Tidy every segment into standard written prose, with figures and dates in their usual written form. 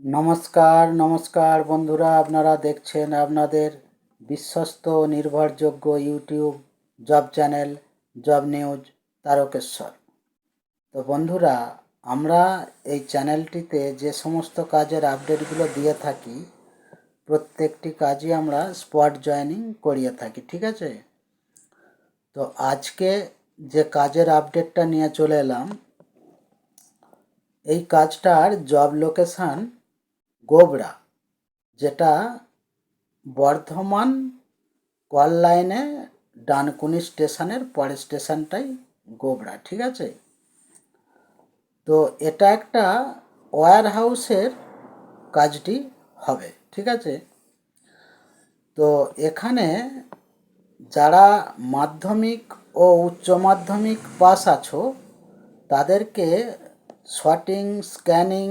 নমস্কার নমস্কার বন্ধুরা, আপনারা দেখছেন আপনাদের বিশ্বস্ত নির্ভরযোগ্য YouTube job channel job news Tarakeswar. তো বন্ধুরা, আমরা এই চ্যানেলটিতে যে সমস্ত কাজের আপডেটগুলো দিয়ে থাকি, প্রত্যেকটি কাজই আমরা স্পট জয়েনিং করিয়ে থাকি, ঠিক আছে? তো আজকে যে কাজের আপডেটটা নিয়ে চলে এলাম, এই কাজটার জব লোকেশান গোবরা, যেটা বর্ধমান কল লাইনে ডানকুনি স্টেশনের পরের স্টেশনটাই গোবরা, ঠিক আছে? তো এটা একটা ওয়্যার হাউসের কাজটি হবে, ঠিক আছে? তো এখানে যারা মাধ্যমিক ও উচ্চ মাধ্যমিক পাস আছো, তাদেরকে শর্টিং, স্ক্যানিং,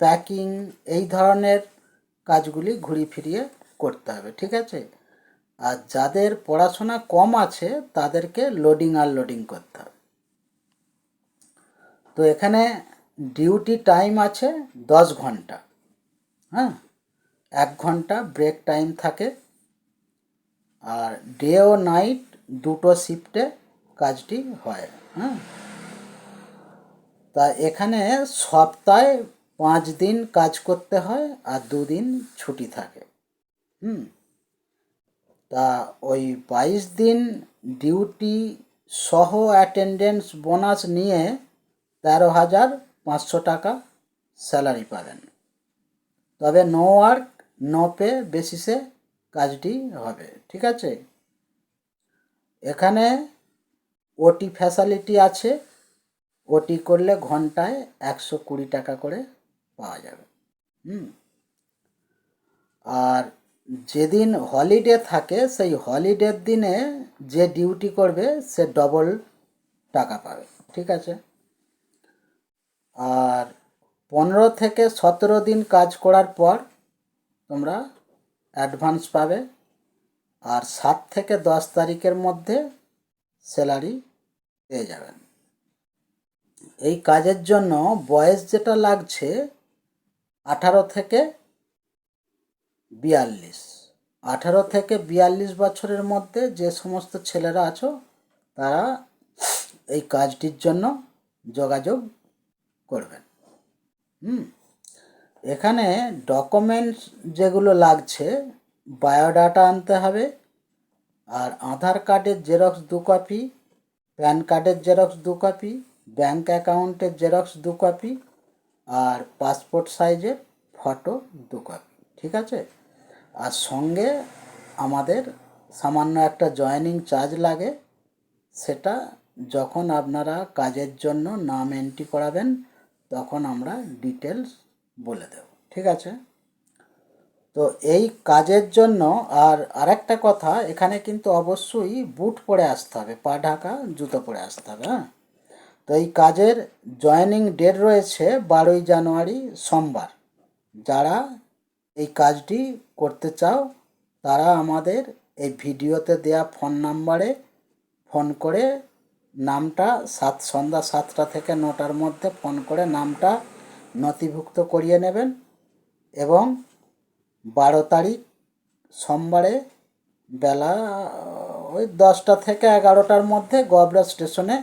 প্যাকিং এই ধরনের কাজগুলি ঘুরি ফিরিয়ে করতে হবে, ঠিক আছে? আর যাদের পড়াশোনা কম আছে তাদেরকে লোডিং আনলোডিং করতে হবে। তো এখানে ডিউটি টাইম আছে 10 ঘন্টা, হ্যাঁ, 1 ঘন্টা ব্রেক টাইম থাকে। আর ডে ও নাইট দুটো শিফটে কাজটি হয়, হ্যাঁ। তা এখানে সপ্তাহে 5 দিন কাজ করতে হয় আর 2 দিন ছুটি থাকে। তা ওই 22 দিন ডিউটি সহ অ্যাটেন্ডেন্স বোনাস নিয়ে 13,500 টাকা স্যালারি পাবেন। তবে নো ওয়ার্ক নো পে বেসিসে কাজটি হবে, ঠিক আছে? এখানে ওটি ফ্যাসিলিটি আছে। ওটি করলে ঘন্টায় 120 টাকা করে পাওয়া যাবে। আর যেদিন হলিডে থাকে সেই হলিডের দিনে যে ডিউটি করবে সে ডবল টাকা পাবে, ঠিক আছে? আর 15 থেকে 17 দিন কাজ করার পর তোমরা অ্যাডভান্স পাবে। আর 7 থেকে 10 তারিখের মধ্যে স্যালারি পেয়ে যাবেন। এই কাজের জন্য বয়স যেটা লাগছে 18 থেকে 42। 18 থেকে 42 বছরের মধ্যে যে সমস্ত ছেলেরা আছো, তারা এই কাজটির জন্য যোগাযোগ করবেন। এখানে ডকুমেন্টস যেগুলো লাগছে, বায়োডাটা আনতে হবে, আর আধার কার্ডের জেরক্স 2 কপি, প্যান কার্ডের জেরক্স 2 কপি, ব্যাঙ্ক অ্যাকাউন্টের জেরক্স 2 কপি, আর পাসপোর্ট সাইজের ফটো 2 কপি, ঠিক আছে? আর সঙ্গে আমাদের সামান্য একটা জয়েনিং চার্জ লাগে, সেটা যখন আপনারা কাজের জন্য নাম এন্ট্রি করাবেন তখন আমরা ডিটেলস বলে দেব, ঠিক আছে? তো এই কাজের জন্য আরেকটা কথা, এখানে কিন্তু অবশ্যই বুট পরে আসতে হবে, পা ঢাকা জুতো পরে আসতে হবে, হ্যাঁ। তো এই কাজের জয়েনিং ডেট রয়েছে 12ই জানুয়ারি সোমবার। যারা এই কাজটি করতে চাও তারা আমাদের এই ভিডিওতে দেয়া ফোন নাম্বারে ফোন করে নামটা সন্ধ্যা 7টা থেকে 9টার মধ্যে ফোন করে নামটা নথিভুক্ত করিয়ে নেবেন। এবং 12 তারিখ সোমবারে বেলা ওই 10টা থেকে 11টার মধ্যে গোবরা স্টেশনে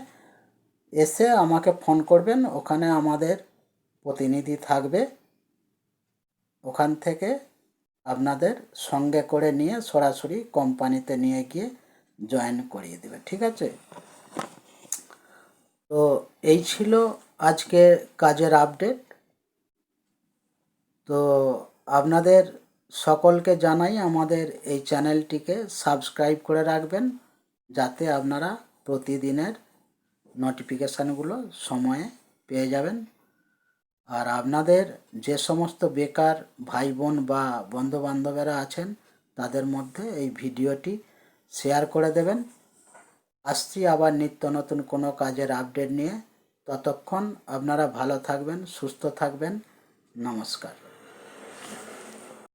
এসে আমাকে ফোন করবেন। ওখানে আমাদের প্রতিনিধি থাকবে, ওখান থেকে আপনাদের সঙ্গে করে নিয়ে সরাসরি কোম্পানিতে নিয়ে গিয়ে জয়েন করিয়ে দেবে, ঠিক আছে? তো এই ছিল আজকে কাজের আপডেট। তো আপনাদের সকলকে জানাই আমাদের এই চ্যানেলটিকে সাবস্ক্রাইব করে রাখবেন, যাতে আপনারা প্রতিদিনের নোটিফিকেশানগুলো সময়ে পেয়ে যাবেন। আর আপনাদের যে সমস্ত বেকার ভাই বোন বা বন্ধুবান্ধবেরা আছেন তাদের মধ্যে এই ভিডিওটি শেয়ার করে দেবেন। আসছি আবার নিত্য নতুন কোনো কাজের আপডেট নিয়ে। ততক্ষণ আপনারা ভালো থাকবেন, সুস্থ থাকবেন। নমস্কার।